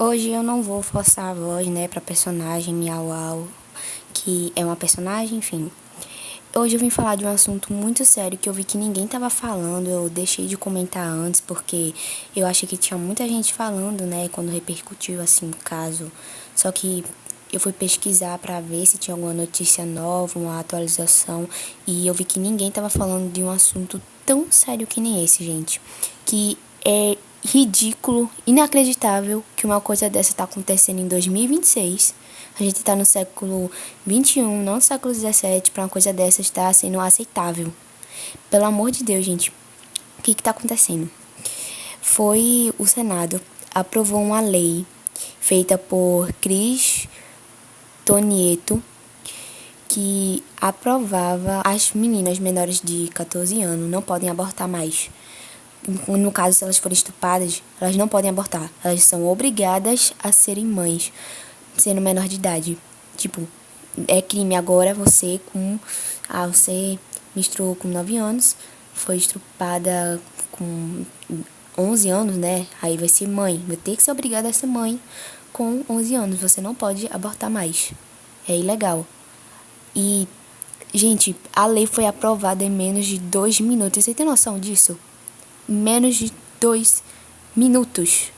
Hoje eu não vou forçar a voz, né, pra personagem Miau Au, que é uma personagem, enfim. Hoje eu vim falar de um assunto muito sério que eu vi que ninguém tava falando, eu deixei de comentar antes porque eu achei que tinha muita gente falando, né, quando repercutiu assim o caso. Só que eu fui pesquisar pra ver se tinha alguma notícia nova, uma atualização, e eu vi que ninguém tava falando de um assunto tão sério que nem esse, gente. Que é ridículo, inacreditável que uma coisa dessa tá acontecendo em 2026. A gente tá no século XXI, não no século XVII, pra uma coisa dessa estar sendo aceitável. Pelo amor de Deus, gente, o que que tá acontecendo? Foi o Senado aprovou uma lei feita por Cris Tonieto que aprovava as meninas menores de 14 anos não podem abortar mais. No caso, se elas forem estupradas, elas não podem abortar. Elas são obrigadas a serem mães, sendo menor de idade. Tipo, é crime agora você com... você menstruou com 9 anos, foi estuprada com 11 anos, né? Aí vai ser mãe. Vai ter que ser obrigada a ser mãe com 11 anos. Você não pode abortar mais. É ilegal. E, gente, a lei foi aprovada em menos de 2 minutos. Você tem noção disso? Menos de 2 minutos.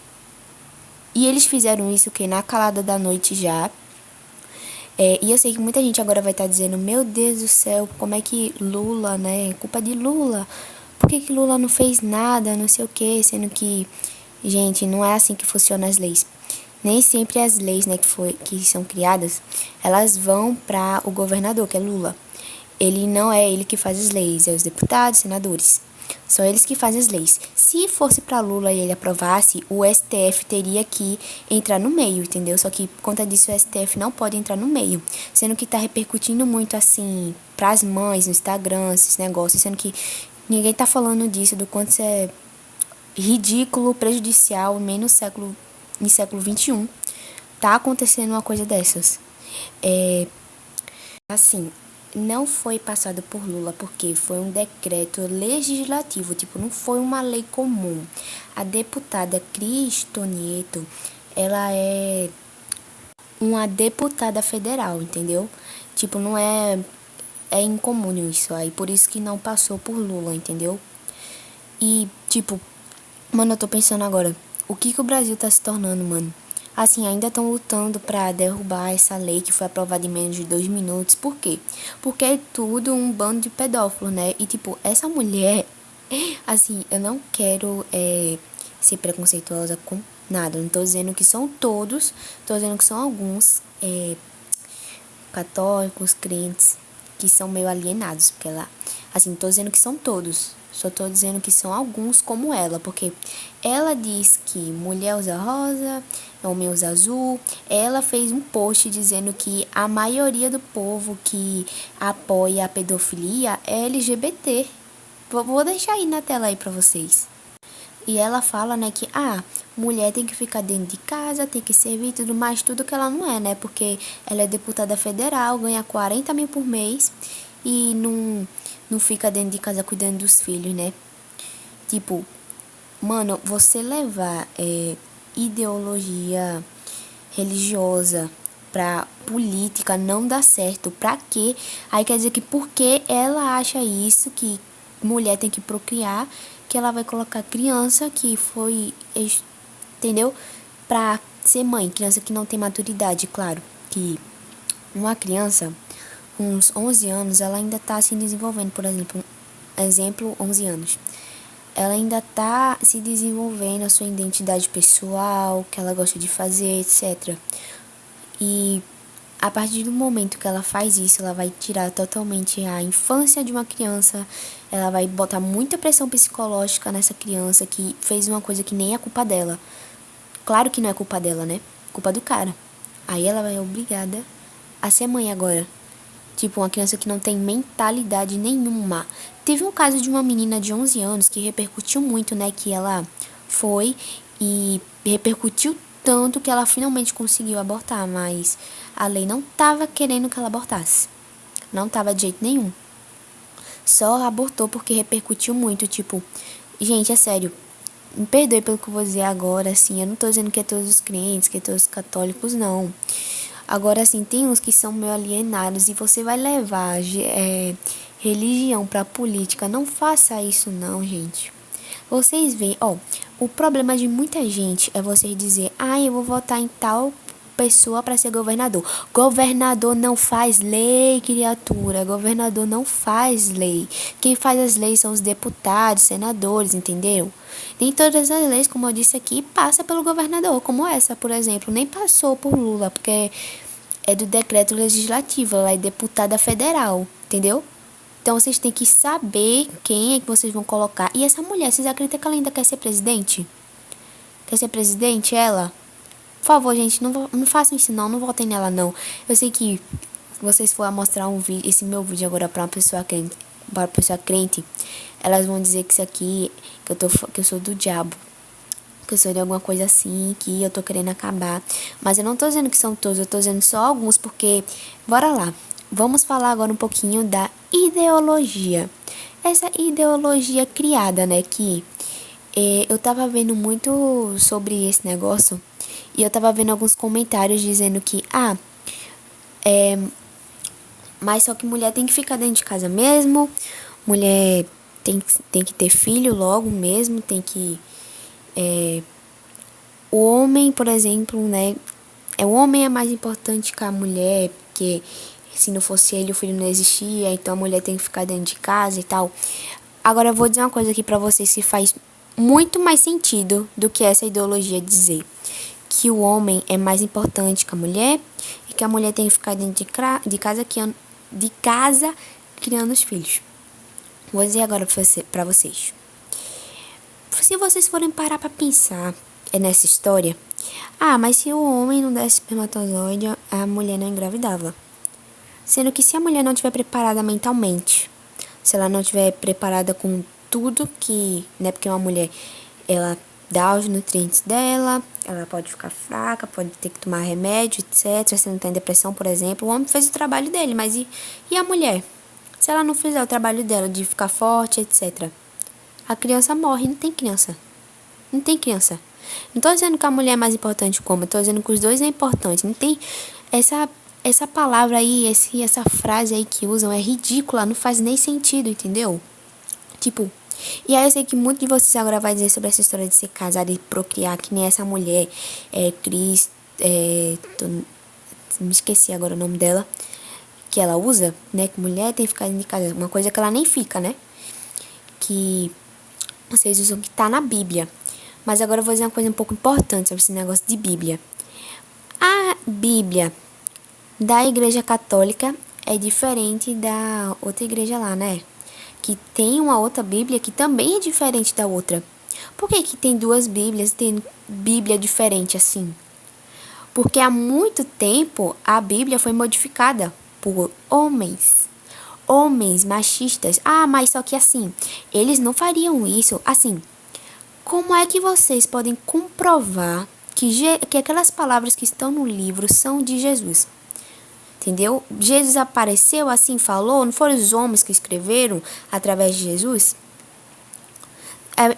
E eles fizeram isso que na calada da noite já. E eu sei que muita gente agora vai estar dizendo, meu Deus do céu, como é que Lula, né? Culpa de Lula. Por que Lula não fez nada, não sei o quê, sendo que, gente, não é assim que funcionam as leis. Nem sempre as leis, né, que são criadas, elas vão para o governador, que é Lula. Ele não é ele que faz as leis, é os deputados, senadores. São eles que fazem as leis. Se fosse para Lula e ele aprovasse, o STF teria que entrar no meio, entendeu? Só que por conta disso o STF não pode entrar no meio, sendo que tá repercutindo muito assim pras mães no Instagram, esses negócios, sendo que ninguém tá falando disso, do quanto isso é ridículo, prejudicial, meio no século XXI, tá acontecendo uma coisa dessas. Assim, não foi passado por Lula porque foi um decreto legislativo, tipo, não foi uma lei comum. A deputada Cris Tonieto, ela é uma deputada federal, entendeu? Tipo, não é incomum isso aí, por isso que não passou por Lula, entendeu? E, tipo, mano, eu tô pensando agora, o que que o Brasil tá se tornando, mano? Assim, ainda estão lutando pra derrubar essa lei que foi aprovada em menos de 2 minutos. Por quê? Porque é tudo um bando de pedófilos, né? E, tipo, essa mulher... Assim, eu não quero ser preconceituosa com nada. Não tô dizendo que são todos, tô dizendo que são alguns católicos, crentes, que são meio alienados, porque ela, assim, tô dizendo que são todos, só tô dizendo que são alguns como ela, porque ela diz que mulher usa rosa, homem usa azul, ela fez um post dizendo que a maioria do povo que apoia a pedofilia é LGBT. Vou deixar aí na tela aí pra vocês. E ela fala, né, que mulher tem que ficar dentro de casa, tem que servir e tudo mais, tudo que ela não é, né? Porque ela é deputada federal, ganha 40 mil por mês e não fica dentro de casa cuidando dos filhos, né? Tipo, mano, você levar ideologia religiosa pra política não dá certo. Pra quê? Aí quer dizer que porque ela acha isso, que mulher tem que procriar, que ela vai colocar criança que foi, entendeu? Pra ser mãe, criança que não tem maturidade, claro. Que uma criança, uns 11 anos, ela ainda tá se desenvolvendo, por exemplo, 11 anos. Ela ainda tá se desenvolvendo a sua identidade pessoal, o que ela gosta de fazer, etc. E a partir do momento que ela faz isso, ela vai tirar totalmente a infância de uma criança, ela vai botar muita pressão psicológica nessa criança que fez uma coisa que nem é culpa dela. Claro que não é culpa dela, né? Culpa do cara. Aí ela vai obrigada a ser mãe agora. Tipo, uma criança que não tem mentalidade nenhuma. Teve um caso de uma menina de 11 anos que repercutiu muito, né? Que ela foi e repercutiu tanto que ela finalmente conseguiu abortar. Mas a lei não tava querendo que ela abortasse. Não tava de jeito nenhum. Só abortou porque repercutiu muito. Tipo, gente, é sério. Me perdoe pelo que eu vou dizer agora, assim, eu não tô dizendo que é todos os crentes, que é todos os católicos, não. Agora, assim, tem uns que são meio alienados e você vai levar religião pra política. Não faça isso, não, gente. Vocês veem, ó, o problema de muita gente é vocês dizer, eu vou votar em tal pessoa para ser governador. Governador não faz lei, criatura. Governador não faz lei. Quem faz as leis são os deputados, senadores, entenderam? Nem todas as leis, como eu disse aqui, passa pelo governador, como essa, por exemplo, nem passou por Lula, porque é do decreto legislativo, ela é deputada federal, entendeu? Então vocês têm que saber quem é que vocês vão colocar. E essa mulher, vocês acreditam que ela ainda quer ser presidente? Quer ser presidente, ela? Por favor, gente, não façam isso não votem nela não. Eu sei que vocês forem mostrar esse meu vídeo agora para uma pessoa crente, elas vão dizer que isso aqui, que eu sou do diabo, que eu sou de alguma coisa assim, que eu tô querendo acabar. Mas eu não tô dizendo que são todos, eu tô dizendo só alguns, porque, bora lá. Vamos falar agora um pouquinho da ideologia. Essa ideologia criada, né, que eu tava vendo muito sobre esse negócio e eu tava vendo alguns comentários dizendo que, mas só que mulher tem que ficar dentro de casa mesmo, mulher tem que ter filho logo mesmo, tem que. O homem, por exemplo, né? O homem é mais importante que a mulher, porque se não fosse ele, o filho não existia, então a mulher tem que ficar dentro de casa e tal. Agora eu vou dizer uma coisa aqui pra vocês que faz muito mais sentido do que essa ideologia dizer. Que o homem é mais importante que a mulher e que a mulher tem que ficar dentro de casa criando os filhos. Vou dizer agora pra vocês. Se vocês forem parar pra pensar nessa história, mas se o homem não desse espermatozoide, a mulher não engravidava. Sendo que se a mulher não estiver preparada mentalmente, se ela não estiver preparada com tudo que, né, porque uma mulher, ela dá os nutrientes dela, ela pode ficar fraca, pode ter que tomar remédio, etc. Se não tem depressão, por exemplo, o homem fez o trabalho dele, mas e a mulher? Se ela não fizer o trabalho dela de ficar forte, etc. A criança morre, não tem criança. Não tem criança. Não tô dizendo que a mulher é mais importante como, eu tô dizendo que os dois é importante. Não tem essa palavra aí, essa frase aí que usam é ridícula, não faz nem sentido, entendeu? Tipo, e aí eu sei que muitos de vocês agora vai dizer sobre essa história de ser casada e procriar, que nem essa mulher, Cris, me esqueci agora o nome dela, que ela usa, né, que mulher tem que ficar dentro de casa, uma coisa que ela nem fica, né, que vocês usam que tá na Bíblia. Mas agora eu vou dizer uma coisa um pouco importante sobre esse negócio de Bíblia. A Bíblia da Igreja Católica é diferente da outra igreja lá, né? Que tem uma outra Bíblia que também é diferente da outra. Por que que tem duas Bíblias e tem Bíblia diferente assim? Porque há muito tempo a Bíblia foi modificada por homens. Homens machistas. Mas só que assim, eles não fariam isso assim. Como é que vocês podem comprovar que aquelas palavras que estão no livro são de Jesus? Entendeu? Jesus apareceu assim, falou, não foram os homens que escreveram através de Jesus?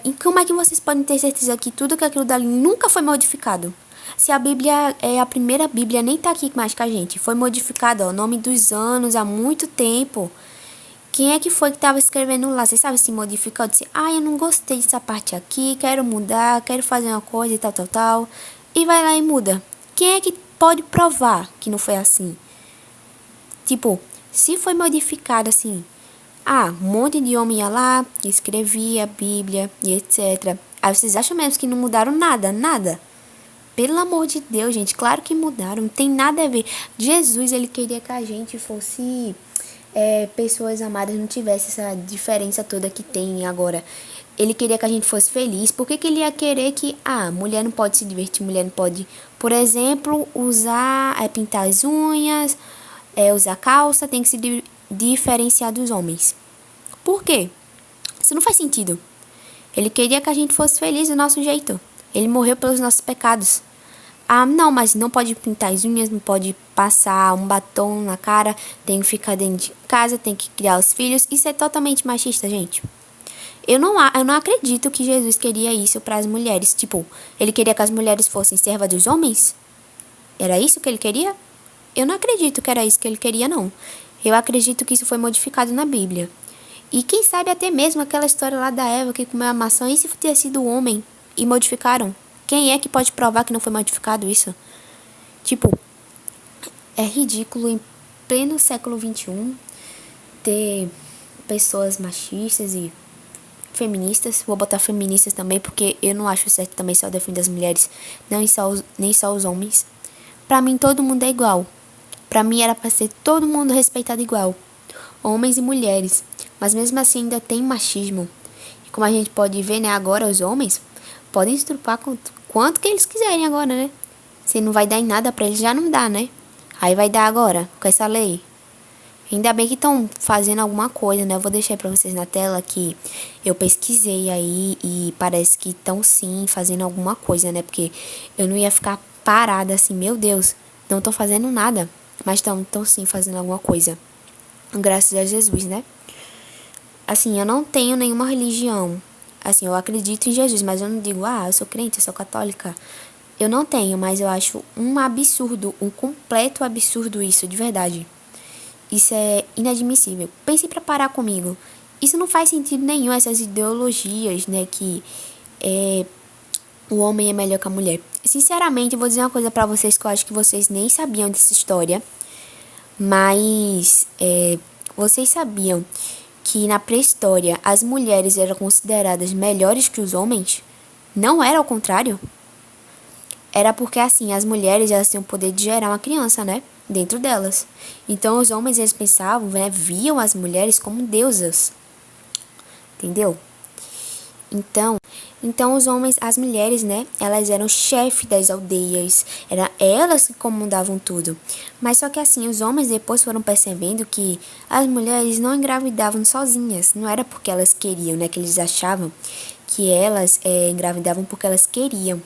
E como é que vocês podem ter certeza que tudo aquilo dali nunca foi modificado? Se a Bíblia é a primeira Bíblia, nem tá aqui mais com a gente. Foi modificada ao nome dos anos, há muito tempo. Quem é que foi que estava escrevendo lá? Você sabe se modificou? Disse, eu não gostei dessa parte aqui, quero mudar, quero fazer uma coisa e tal, tal, tal. E vai lá e muda. Quem é que pode provar que não foi assim? Tipo, se foi modificado assim, um monte de homem ia lá, escrevia a Bíblia e etc. Aí vocês acham mesmo que não mudaram nada? Nada. Pelo amor de Deus, gente, claro que mudaram, não tem nada a ver. Jesus, ele queria que a gente fosse pessoas amadas, não tivesse essa diferença toda que tem agora. Ele queria que a gente fosse feliz. Por que que ele ia querer que, mulher não pode se divertir, mulher não pode, por exemplo, pintar as unhas, usar calça, tem que se diferenciar dos homens. Por quê? Isso não faz sentido. Ele queria que a gente fosse feliz do nosso jeito. Ele morreu pelos nossos pecados. Não, mas não pode pintar as unhas, não pode passar um batom na cara, tem que ficar dentro de casa, tem que criar os filhos. Isso é totalmente machista, gente. Eu não acredito que Jesus queria isso para as mulheres. Tipo, ele queria que as mulheres fossem servas dos homens? Era isso que ele queria? Eu não acredito que era isso que ele queria, não. Eu acredito que isso foi modificado na Bíblia. E quem sabe até mesmo aquela história lá da Eva que comeu a maçã, e se ter sido o homem e modificaram? Quem é que pode provar que não foi modificado isso? Tipo, é ridículo em pleno século XXI ter pessoas machistas e feministas. Vou botar feministas também, porque eu não acho certo também só defender as mulheres, não nem só os homens. Pra mim, todo mundo é igual. Pra mim, era pra ser todo mundo respeitado igual. Homens e mulheres. Mas mesmo assim, ainda tem machismo. E como a gente pode ver, né, agora os homens podem estrupar quanto que eles quiserem agora, né? Se não vai dar em nada pra eles, já não dá, né? Aí vai dar agora, com essa lei. Ainda bem que estão fazendo alguma coisa, né? Eu vou deixar pra vocês na tela que eu pesquisei aí e parece que estão sim fazendo alguma coisa, né? Porque eu não ia ficar parada assim, meu Deus, não estão fazendo nada. Mas estão sim fazendo alguma coisa. Graças a Jesus, né? Assim, eu não tenho nenhuma religião. Assim, eu acredito em Jesus, mas eu não digo, eu sou crente, eu sou católica. Eu não tenho, mas eu acho um absurdo, um completo absurdo isso, de verdade. Isso é inadmissível. Pense pra parar comigo. Isso não faz sentido nenhum, essas ideologias, né, que o homem é melhor que a mulher. Sinceramente, eu vou dizer uma coisa pra vocês que eu acho que vocês nem sabiam dessa história, mas vocês sabiam que na pré-história as mulheres eram consideradas melhores que os homens? Não era ao contrário? Era porque, assim, as mulheres, elas tinham o poder de gerar uma criança, né? Dentro delas. Então, os homens, eles pensavam, né? Viam as mulheres como deusas. Entendeu? Então os homens, as mulheres, né? Elas eram chefe das aldeias. Era elas que comandavam tudo. Mas só que, assim, os homens depois foram percebendo que as mulheres não engravidavam sozinhas. Não era porque elas queriam, né? Que eles achavam que elas engravidavam porque elas queriam.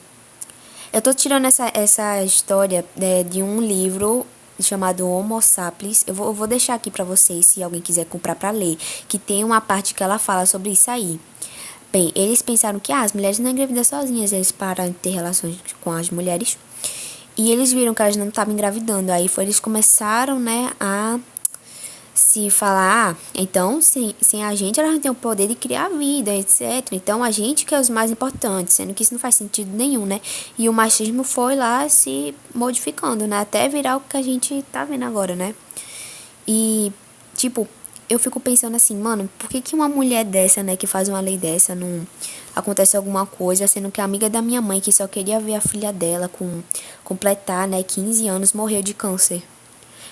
Eu tô tirando essa história de um livro chamado Homo Sapiens. Eu vou deixar aqui pra vocês, se alguém quiser comprar pra ler, que tem uma parte que ela fala sobre isso aí. Bem, eles pensaram que as mulheres não engravidam sozinhas, eles pararam de ter relações com as mulheres. E eles viram que elas não estavam engravidando. Aí eles começaram, né, a se falar, então, sem a gente, elas não têm o poder de criar vida, etc. Então, a gente que é os mais importantes, sendo que isso não faz sentido nenhum, né? E o machismo foi lá se modificando, né? Até virar o que a gente tá vendo agora, né? E, tipo, eu fico pensando assim, mano, por que que uma mulher dessa, né, que faz uma lei dessa, não acontece alguma coisa, sendo que a amiga da minha mãe, que só queria ver a filha dela completar, né, 15 anos, morreu de câncer.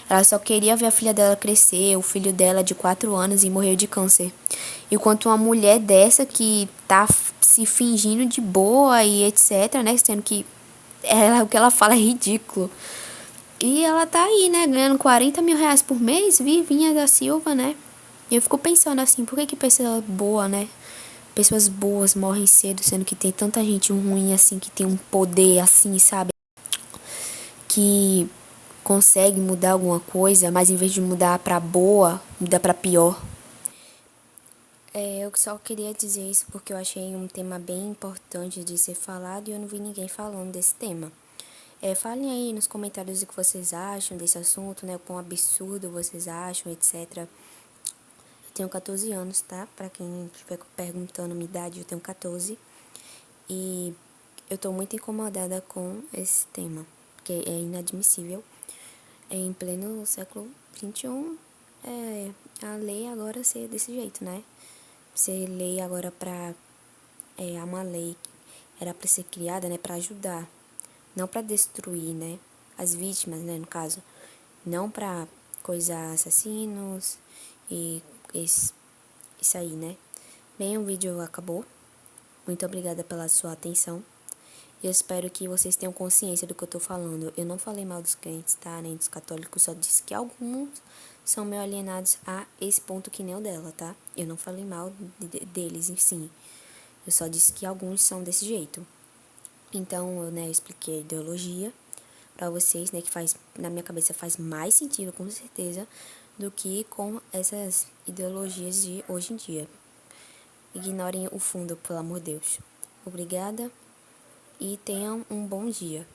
Ela só queria ver a filha dela crescer, o filho dela de 4 anos e morreu de câncer. Enquanto uma mulher dessa que tá se fingindo de boa e etc, né? Sendo que o que ela fala é ridículo. E ela tá aí, né? Ganhando 40 mil reais por mês, Vivinha da Silva, né? E eu fico pensando assim, por que que pessoa boa, né? Pessoas boas morrem cedo, sendo que tem tanta gente ruim assim, que tem um poder assim, sabe? Que consegue mudar alguma coisa, mas em vez de mudar pra boa, muda pra pior. Eu só queria dizer isso porque eu achei um tema bem importante de ser falado e eu não vi ninguém falando desse tema. Falem aí nos comentários o que vocês acham desse assunto, né? O quão absurdo vocês acham, etc. Eu tenho 14 anos, tá? Pra quem estiver perguntando a minha idade, eu tenho 14. E eu tô muito incomodada com esse tema, porque é inadmissível. Em pleno século XXI, a lei agora ser desse jeito, né? Ser lei agora pra... uma lei era pra ser criada, né? Pra ajudar, não pra destruir, né? As vítimas, né? No caso. Não pra coisar assassinos e isso aí, né? Bem, o vídeo acabou. Muito obrigada pela sua atenção. E eu espero que vocês tenham consciência do que eu tô falando. Eu não falei mal dos crentes, tá? Nem dos católicos. Só disse que alguns são meio alienados a esse ponto que nem o dela, tá? Eu não falei mal deles, enfim. Eu só disse que alguns são desse jeito. Então, eu, né, expliquei a ideologia pra vocês, né? Que faz, na minha cabeça, faz mais sentido, com certeza, do que com essas ideologias de hoje em dia. Ignorem o fundo, pelo amor de Deus. Obrigada e tenham um bom dia.